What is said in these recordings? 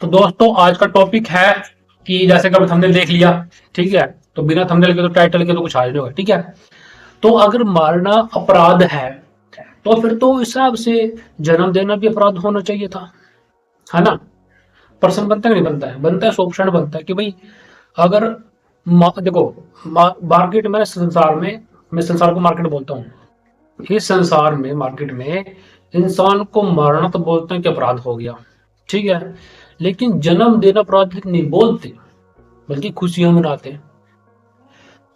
तो दोस्तों आज का टॉपिक है कि जैसे कि हमने देख लिया। ठीक है। तो बिना थंबनेल के तो टाइटल के तो कुछ आ नहीं होगा। ठीक है। तो अगर मारना अपराध है तो फिर तो इस हिसाब से जन्म देना भी अपराध होना चाहिए था। है ना। पर्सन बनता है कि नहीं बनता है, बनता है 100% बनता है कि भाई अगर देखो मार्केट में संसार में, मैं संसार को मार्केट बोलता हूँ। इस संसार में मार्केट में इंसान को मारना तो बोलते हैं कि अपराध हो गया। ठीक है। लेकिन जन्म देना अपराध नहीं बोलते, बल्कि खुशियां मनाते हैं।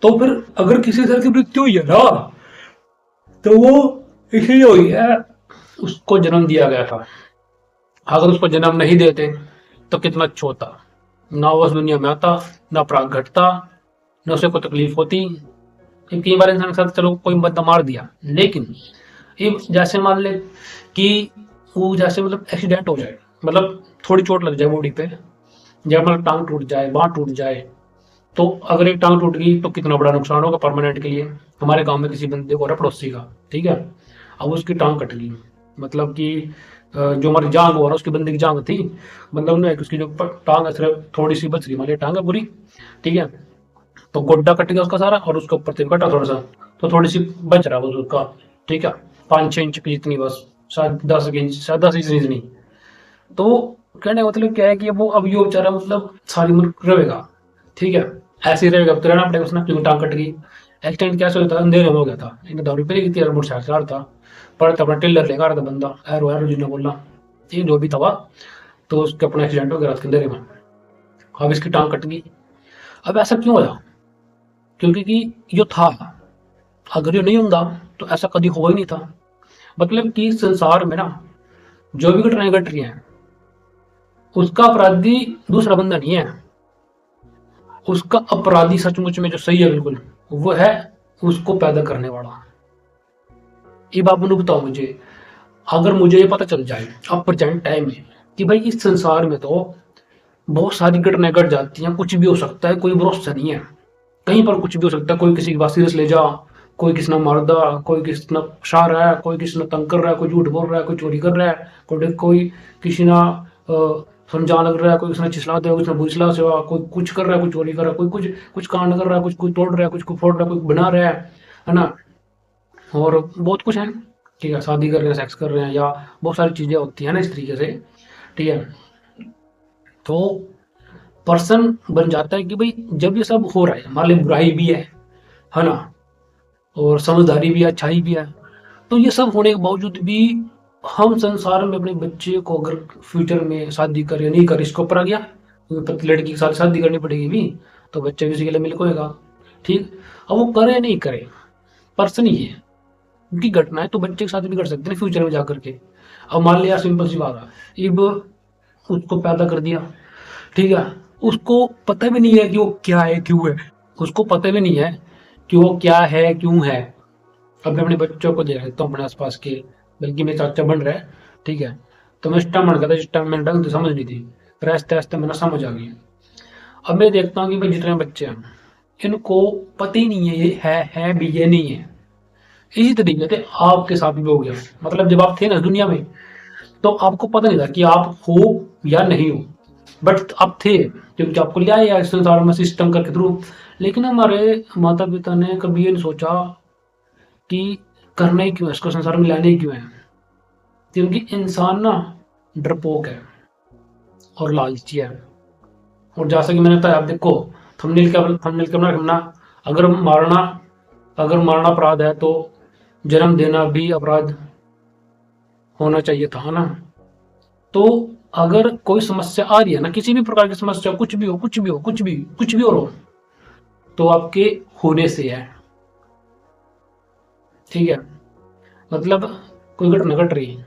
तो फिर अगर किसी तरह की मृत्यु हुई है ना, तो वो इसलिए हुई है, उसको जन्म दिया गया था। अगर उसको जन्म नहीं देते तो कितना अच्छा होता। ना वो उस दुनिया में आता, ना अपराध घटता, ना उसे कोई तकलीफ होती। कई बार इंसान के साथ चलो कोई बंदा मार दिया, लेकिन ये जैसे मान ले कि वो जैसे मतलब एक्सीडेंट हो जाए, मतलब थोड़ी चोट लग जाए बॉडी पे, जब मतलब टांग टूट जाए, बांह टूट जाए, तो अगर एक टांग टूट गई तो कितना बड़ा नुकसान होगा परमानेंट के लिए। हमारे गांव में किसी बंदे को रहा पड़ोसी का। ठीक है। अब उसकी टांग कट गई, मतलब कि जो हमारी जांग हो रहा उसकी बंदे की जांग थी, मतलब उन्हें उसकी जो टांग है सिर्फ थोड़ी सी बच गई, हमारी टांग है पूरी। ठीक है। तो गोड्डा कट गया उसका सारा और उसके ऊपर से कटा थोड़ा सा, तो थोड़ी सी बच रहा है उसका। ठीक है। 5-6 इंच की जितनी बस, शायद 10 इंच, शायद 10 इंच नहीं। तो कहने का मतलब क्या है कि वो अब ये बेचारा मतलब सारी उम्र रहेगा। ठीक है। ऐसे ही रहेगा तो रहना पड़ेगा उसने, क्योंकि टांग कट गई। एक्सीडेंट कैसे होता है, अंधेरे में हो गया था, इन्हें दारू पी की थी और मोटरसाइकिल चला रहा था, पर तो अपना टिल्लर लेकर आ रहा था बंदा, एरो एरो जिन्हें बोला, ये जो भी था। तो उसके अपना एक्सीडेंट हो गया रात के अंधेरे में। अब इसकी टांग कट गई। अब ऐसा क्यों होया? क्योंकि कि यो था, अगर ये नहीं होता तो ऐसा कभी हो ही नहीं था। मतलब कि संसार में ना जो भी घटनाएं घट रही हैं, उसका अपराधी दूसरा बंदा नहीं है। उसका अपराधी सचमुच में जो सही है बिल्कुल, वो है उसको पैदा करने वाला। ये बात मैंने बताओ मुझे, अगर मुझे ये पता चल जाए अब प्रेजेंट टाइम में कि भाई इस संसार में तो बहुत सारी घटनाएं घट जाती हैं, कुछ भी हो सकता है, कोई भरोसा नहीं है, कहीं पर कुछ भी हो सकता है। कोई किसी की बात सीरियस ले जा, कोई किसी ने मार दा, कोई किसी ने फंसा रहा है, कोई किसी ने तंग कर रहा है, कोई झूठ बोल रहा है, कोई चोरी कर रहा है, कोई किसी ने समझा लग रहा है, कोई उसने छिसला दिया, उसने भूसला सेवा, कोई कुछ कर रहा है, कोई चोरी कर रहा है, कोई कुछ कुछ कांड कर रहा है, कुछ कुछ तोड़ रहा है, कुछ कुछ फोड़ रहा है, कोई बना रहा है ना। और बहुत कुछ है। ठीक है। शादी कर रहे हैं, सेक्स कर रहे हैं, या बहुत सारी चीजें होती है ना इस तरीके से। ठीक है। तो पर्सन बन जाता है कि भाई जब ये सब हो रहा है, मान ली बुराई भी है ना, और समझदारी भी है, अच्छाई भी है, तो ये सब होने के बावजूद भी हम संसार में अपने बच्चे को अगर फ्यूचर में शादी कर या नहीं कर, इसके ऊपर आ गया, लड़की के साथ शादी करनी पड़ेगी भी, तो बच्चा भी उसी के लिए मिल होएगा। ठीक। अब वो करे नहीं करे, पर्सन ही है। उनकी घटनाएं तो बच्चे के साथ भी कर सकते हैं फ्यूचर में जाकर के। अब मान लिया सिंपल सी बात है, अब उसको पैदा कर दिया। ठीक है। उसको पता भी नहीं है कि वो क्या है क्यों है, उसको पता भी नहीं है कि वो क्या है क्यों है। अब मैं अपने बच्चों को देख लेता हूँ अपने आसपास के, बल्कि मेरे चाचा बन रहे हैं। ठीक है। तो मैं इस टाइम बन गया था, जिस टाइम मैंने ढंग से समझ नहीं थी, फिर आस्ते आस्ते मैंने समझ आ गई। अब मैं देखता हूँ कि भाई जितने बच्चे हैं, इनको पता ही नहीं है ये है भी ये नहीं है। इसी तरीके से आपके साथ भी हो गया। मतलब जब आप थे ना दुनिया में, तो आपको पता नहीं था कि आप हो या नहीं हो, बट आप थे क्योंकि आपको लिया या इस संसार में सिस्टम करके थ्रू। लेकिन हमारे माता पिता ने कभी ये नहीं सोचा कि करना ही क्यों है, इसको संसार में लाने ही क्यों है। क्योंकि इंसान ना डरपोक है और लालची है। और जैसा कि मैंने बताया, आप देखो थंबनेल का रखना, अगर मारना अगर मारना अपराध है तो जन्म देना भी अपराध होना चाहिए था, है ना। तो अगर कोई समस्या आ रही है ना, किसी भी प्रकार की समस्या, कुछ भी हो, कुछ भी हो, कुछ भी हो, तो आपके होने से है। ठीक है। मतलब कोई घटना घट रही है,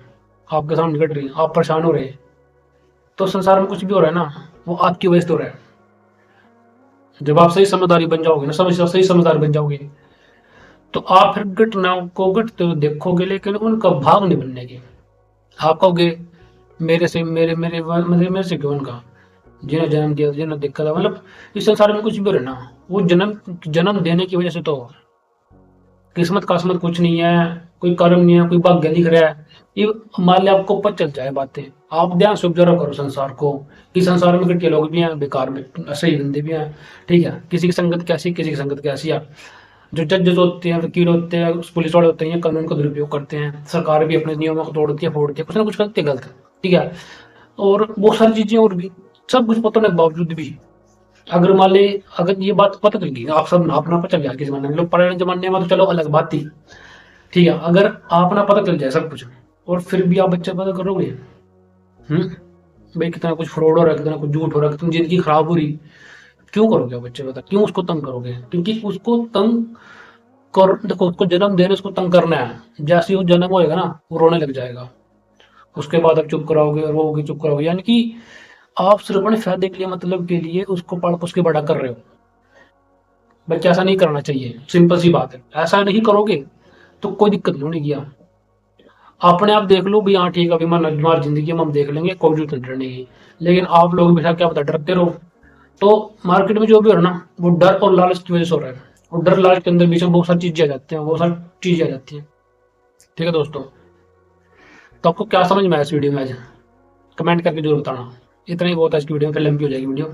आपके सामने घट रही है, आप परेशान हो रहे हैं, तो संसार में कुछ भी हो रहा है ना, वो आपकी वजह से हो रहा है। जब आप सही समझदारी बन जाओगे ना, समझ सही समझदार बन जाओगे, तो आप फिर घटनाओं को घटते हुए देखोगे, लेकिन उनका भाग नहीं बनने के। आप कहोगे मेरे से मेरे मेरे मेरे मेरे से क्यों उनका, जिन्हें जन्म दिया, जिन्हें दिक्कत है, मतलब इस संसार में कुछ भी हो रहा है ना, वो जन्म जन्म देने की वजह से तो। किस्मत कास्मत कुछ नहीं है, कोई कर्म नहीं है, कोई भाग्य लिख रहा है। ये मान लिया आपको पता चल जाए बातें, आप ध्यान से ऑब्जर्व करो संसार को, कि संसार में घटिया लोग भी हैं, बेकार में सही बंदे भी हैं, ठीक है। किसी की संगत कैसी, किसी की संगत कैसी है। जो जजेस होते हैं, वकील होते हैं, पुलिस वाले होते हैं, कानून का दुरुपयोग करते हैं। सरकार भी अपने नियमों को तोड़ती है, फोड़ती है, कुछ ना कुछ करती है गलत, ठीक है। और बहुत सारी चीजें और भी, सब कुछ पता होने के बावजूद भी अगर मान ली, अगर ये बात पता चल गई, आप सब अपना पता चल गया कि जमाने में, लोग पुराने जमाने में तो चलो अलग बात थी, ठीक है। अगर आप ना पता चल जाए सब कुछ और फिर भी आप बच्चे पैदा करोगे, भाई कितना कुछ फ्रॉड हो रहा है, कितना कुछ झूठ हो रहा है, कितनी जिंदगी खराब हो रही, क्यों करोगे आप बच्चे पैदा, क्यों उसको तंग करोगे? क्योंकि उसको तंग कर, देखो उसको जन्म देने, उसको तंग करना है, जैसे ही वो जन्म होएगा ना वो रोने लग जाएगा, उसके बाद आप चुप कराओगे, रोओगे, चुप कराओगे, यानी कि आप सिर्फ अपने फायदे के लिए, मतलब के लिए उसको पाल पोस के बड़ा कर रहे हो। बल्कि ऐसा नहीं करना चाहिए, सिंपल सी बात है, ऐसा नहीं करोगे तो कोई दिक्कत नहीं होगी। अपने आप देख लो भी, हाँ ठीक है, अभी हमारी जिंदगी में हम देख लेंगे, कोई जरूरत नहीं डरने की। लेकिन आप लोग भी क्या पता डरते रहो। तो मार्केट में जो भी हो रहा है ना, वो डर और लालच की वजह से हो रहा है, और डर लालच के अंदर बीच में बहुत सारी चीजें आ जाती हैं, बहुत सारी चीजें आ जाती हैं, ठीक है दोस्तों। तो आपको क्या समझ में आया इस वीडियो में आज, कमेंट करके जरूर बताना। इतना ही बहुत है, आज की वीडियो में, फिर लंबी हो जाएगी वीडियो।